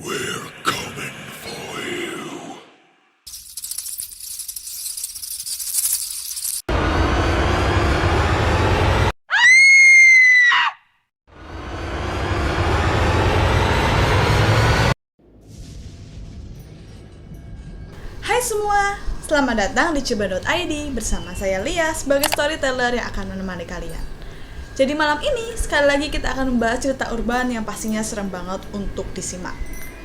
We're coming for you. Hai semua, selamat datang di Coba.id bersama saya Lia sebagai storyteller yang akan menemani kalian. Jadi malam ini, sekali lagi kita akan membahas cerita urban yang pastinya serem banget untuk disimak.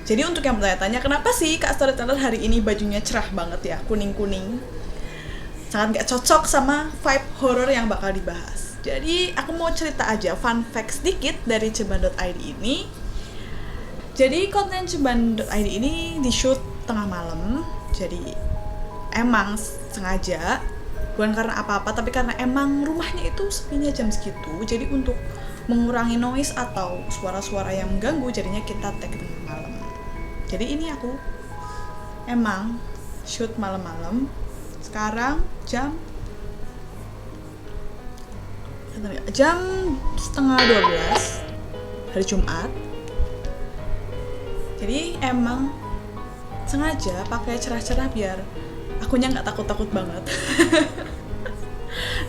Jadi untuk yang bertanya-tanya, kenapa sih Kak Storyteller hari ini bajunya cerah banget ya, kuning-kuning? Sangat gak cocok sama vibe horror yang bakal dibahas. Jadi aku mau cerita aja fun fact sedikit dari Coba.id ini. Jadi konten Coba.id ini di-shoot tengah malam. Jadi emang sengaja, bukan karena apa-apa, tapi karena emang rumahnya itu sepinya jam segitu. Jadi untuk mengurangi noise atau suara-suara yang mengganggu, jadinya kita tag tengah malam. Jadi ini aku emang shoot malam-malam. Sekarang jam 11:30 hari Jumat. Jadi emang sengaja pakai cerah-cerah biar akunya nggak takut-takut banget.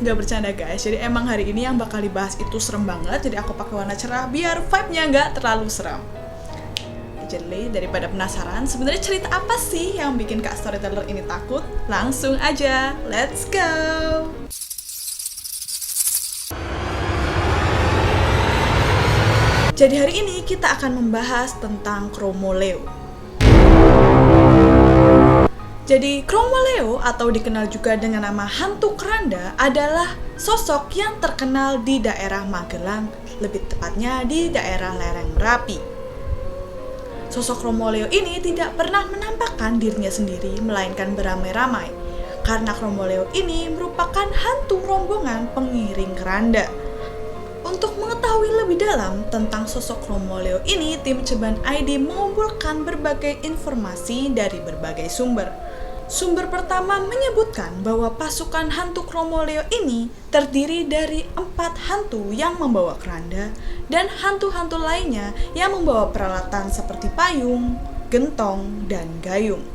Nggak bercanda guys, jadi emang hari ini yang bakal dibahas itu serem banget. Jadi aku pakai warna cerah biar vibe-nya nggak terlalu serem. Jadi daripada penasaran, sebenarnya cerita apa sih yang bikin Kak Storyteller ini takut? Langsung aja, let's go! Jadi hari ini kita akan membahas tentang Chromoleo. Jadi Chromoleo atau dikenal juga dengan nama hantu keranda adalah sosok yang terkenal di daerah Magelang, lebih tepatnya di daerah lereng Merapi. Sosok Chromoleo ini tidak pernah menampakkan dirinya sendiri, melainkan beramai-ramai, karena Chromoleo ini merupakan hantu rombongan pengiring keranda. Untuk mengetahui lebih dalam tentang sosok Chromoleo ini, tim Coba.id mengumpulkan berbagai informasi dari berbagai sumber. Sumber pertama menyebutkan bahwa pasukan hantu Chromoleo ini terdiri dari 4 hantu yang membawa keranda dan hantu-hantu lainnya yang membawa peralatan seperti payung, gentong, dan gayung.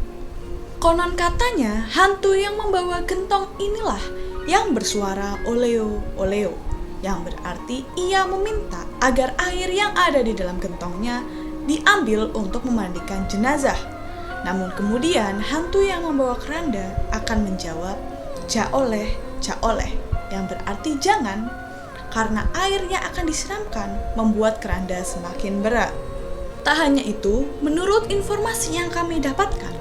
Konon katanya, hantu yang membawa gentong inilah yang bersuara oleo oleo, yang berarti ia meminta agar air yang ada di dalam gentongnya diambil untuk memandikan jenazah. Namun kemudian hantu yang membawa keranda akan menjawab ja oleh, yang berarti jangan, karena air yang akan disiramkan membuat keranda semakin berat. Tak hanya itu, menurut informasi yang kami dapatkan,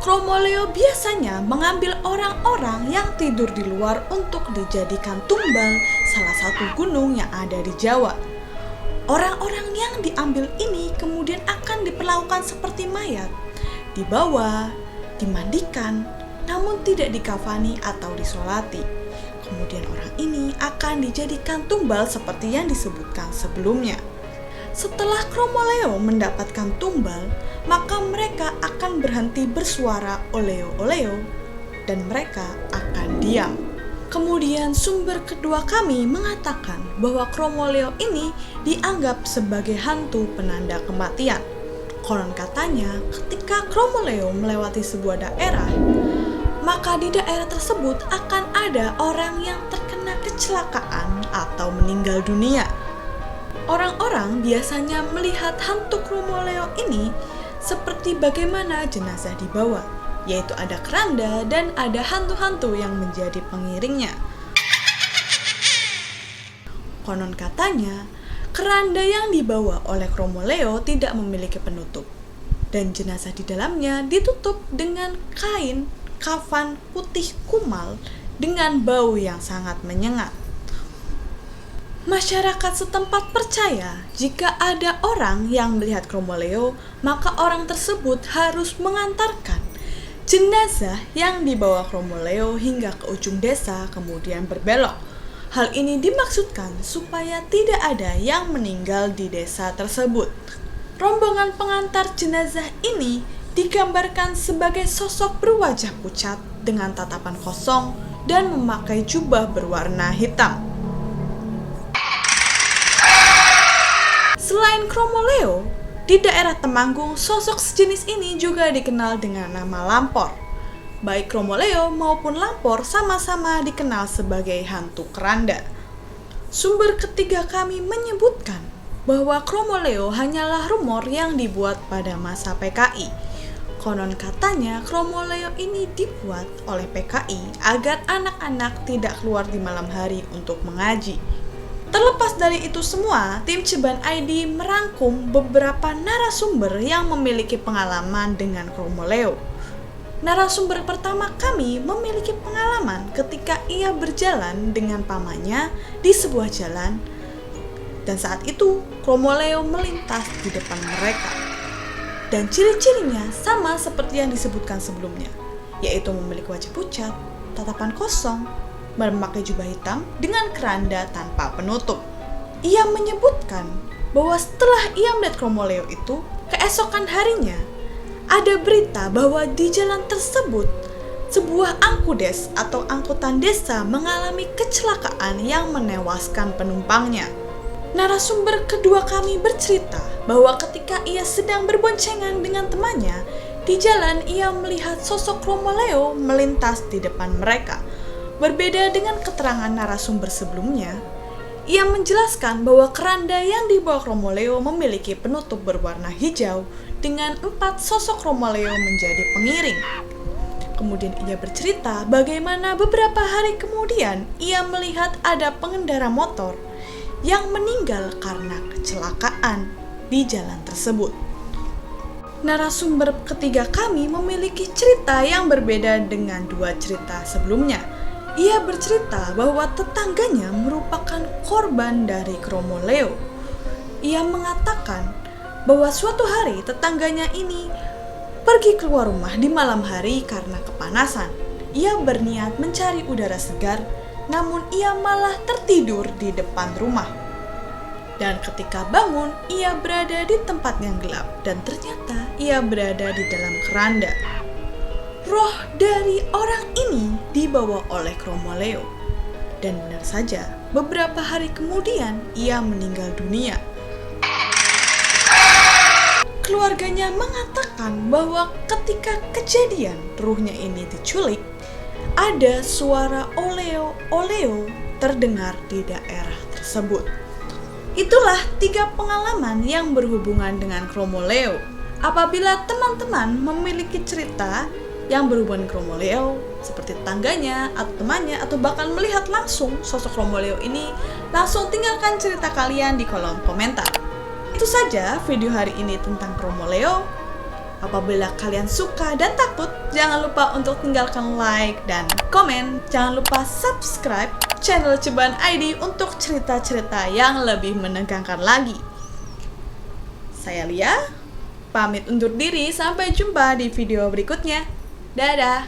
Chromoleo biasanya mengambil orang-orang yang tidur di luar untuk dijadikan tumbal salah satu gunung yang ada di Jawa. Orang-orang yang diambil ini kemudian akan diperlakukan seperti mayat, dibawa, dimandikan, namun tidak dikafani atau disolati. Kemudian orang ini akan dijadikan tumbal seperti yang disebutkan sebelumnya. Setelah Chromoleo mendapatkan tumbal, maka mereka akan berhenti bersuara oleo-oleo dan mereka akan diam. Kemudian sumber kedua kami mengatakan bahwa Chromoleo ini dianggap sebagai hantu penanda kematian. Konon katanya, ketika Chromoleo melewati sebuah daerah, maka di daerah tersebut akan ada orang yang terkena kecelakaan atau meninggal dunia. Orang-orang biasanya melihat hantu Chromoleo ini seperti bagaimana jenazah dibawa, yaitu ada keranda dan ada hantu-hantu yang menjadi pengiringnya. Konon katanya, keranda yang dibawa oleh Chromoleo tidak memiliki penutup, dan jenazah di dalamnya ditutup dengan kain kafan putih kumal dengan bau yang sangat menyengat. Masyarakat setempat percaya jika ada orang yang melihat Chromoleo, maka orang tersebut harus mengantarkan jenazah yang dibawa Chromoleo hingga ke ujung desa kemudian berbelok. Hal ini dimaksudkan supaya tidak ada yang meninggal di desa tersebut. Rombongan pengantar jenazah ini digambarkan sebagai sosok berwajah pucat dengan tatapan kosong dan memakai jubah berwarna hitam. Selain Chromoleo, Di daerah Temanggung, sosok sejenis ini juga dikenal dengan nama Lampor. Baik Chromoleo maupun Lampor sama-sama dikenal sebagai hantu keranda. Sumber ketiga kami menyebutkan bahwa Chromoleo hanyalah rumor yang dibuat pada masa PKI. Konon katanya Chromoleo ini dibuat oleh PKI agar anak-anak tidak keluar di malam hari untuk mengaji. Terlepas dari itu semua, tim Ceban ID merangkum beberapa narasumber yang memiliki pengalaman dengan Chromoleo. Narasumber pertama kami memiliki pengalaman ketika ia berjalan dengan pamannya di sebuah jalan, dan saat itu Chromoleo melintas di depan mereka. Dan ciri-cirinya sama seperti yang disebutkan sebelumnya, yaitu memiliki wajah pucat, tatapan kosong, memakai jubah hitam dengan keranda tanpa penutup. Ia menyebutkan bahwa setelah ia melihat Chromoleo itu, keesokan harinya ada berita bahwa di jalan tersebut sebuah angkudes atau angkutan desa mengalami kecelakaan yang menewaskan penumpangnya. Narasumber kedua kami bercerita bahwa ketika ia sedang berboncengan dengan temannya, di jalan ia melihat sosok Chromoleo melintas di depan mereka. Berbeda dengan keterangan narasumber sebelumnya, ia menjelaskan bahwa keranda yang dibawa Chromoleo memiliki penutup berwarna hijau dengan 4 sosok Chromoleo menjadi pengiring. Kemudian ia bercerita bagaimana beberapa hari kemudian ia melihat ada pengendara motor yang meninggal karena kecelakaan di jalan tersebut. Narasumber ketiga kami memiliki cerita yang berbeda dengan 2 cerita sebelumnya. Ia bercerita bahwa tetangganya merupakan korban dari Chromoleo. Ia mengatakan bahwa suatu hari tetangganya ini pergi keluar rumah di malam hari karena kepanasan. Ia berniat mencari udara segar, namun ia malah tertidur di depan rumah. Dan ketika bangun, ia berada di tempat yang gelap dan ternyata ia berada di dalam keranda. Roh dari orang ini dibawa oleh Chromoleo. Dan benar saja, beberapa hari kemudian ia meninggal dunia. Keluarganya mengatakan bahwa ketika kejadian ruhnya ini diculik, ada suara oleo-oleo terdengar di daerah tersebut. Itulah 3 pengalaman yang berhubungan dengan Chromoleo. Apabila teman-teman memiliki cerita yang berhubungan dengan Chromoleo, seperti tetangganya atau temannya, atau bahkan melihat langsung sosok Chromoleo ini, langsung tinggalkan cerita kalian di kolom komentar. Itu saja video hari ini tentang Chromoleo. Apabila kalian suka dan takut, jangan lupa untuk tinggalkan like dan komen. Jangan lupa subscribe channel Ceban ID untuk cerita-cerita yang lebih menegangkan lagi. Saya Lia, pamit undur diri, sampai jumpa di video berikutnya. Dadah!